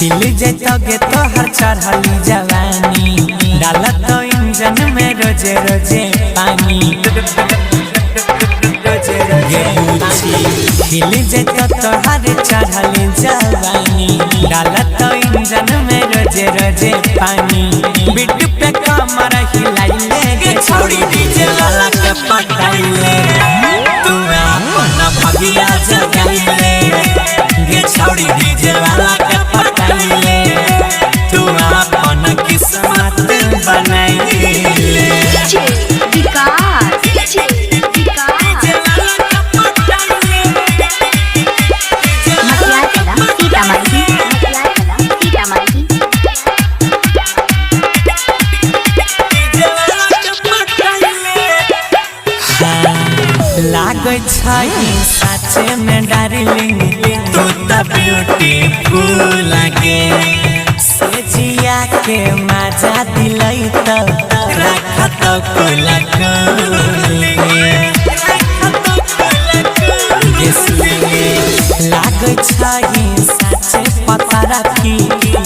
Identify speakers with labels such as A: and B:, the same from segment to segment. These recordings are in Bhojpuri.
A: खिल जैतोगे तोहर चढ़ली जवानी, डालत तो इंजन में रोजे रोजे पानी। खिल जैतो तोहर चढ़ली जवानी, डालत तो इंजन में रोजे रोजे पानी। बिट पे कमर हिलाइले गे छोड़ी डीजे वाला के पटाइले, तू अपना भगिया जगाइले गे छोड़ी डीजे वाला के पटाइले, तू अपना किस्मत बनाइले। लागै छै साचे में डार्लिंग, तू तो ब्यूटीफुल लागे। सेजिया के मजा दिलई तो रखत कोला कोले, लागै छै साचे पता रखी,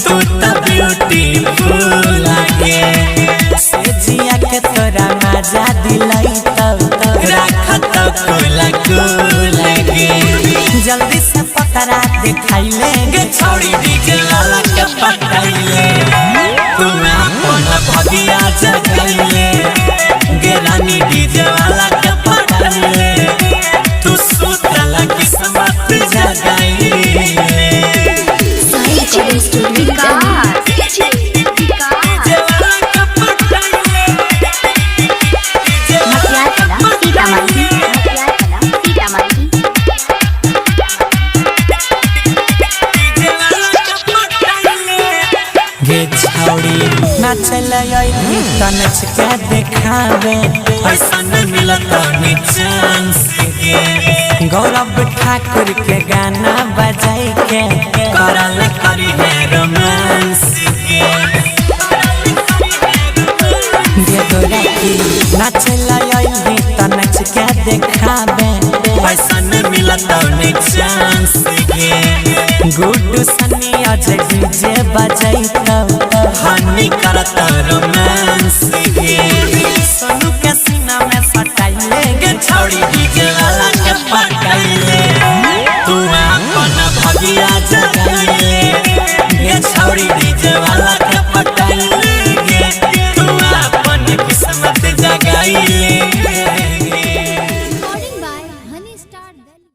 A: तू तो ब्यूटीफुल लागे। सेजिया के तोरा मजा दिलई तो रखत कोला कोले, जल्दी से पतरा दिखाइले गे छोड़ी डीजे वाला के पटाइले, तू अपना भगिया जगाइले गे रानी डीजे वाला के पटाइले, तू सुतला किस्मत जगाइले। गे छौड़ी नाचल अइली त नच के देखावे, ऐसा न मिलत नि चांस गे। गौरव ठाकुर के गाना बजाई के करल करी है रोमांस गे। गोरखी नाचल अइली त नच के देखावे, ऐसा न मिलत नि चांस गे। गुड्डू सनी आज डीजे बजाई तो हानि कर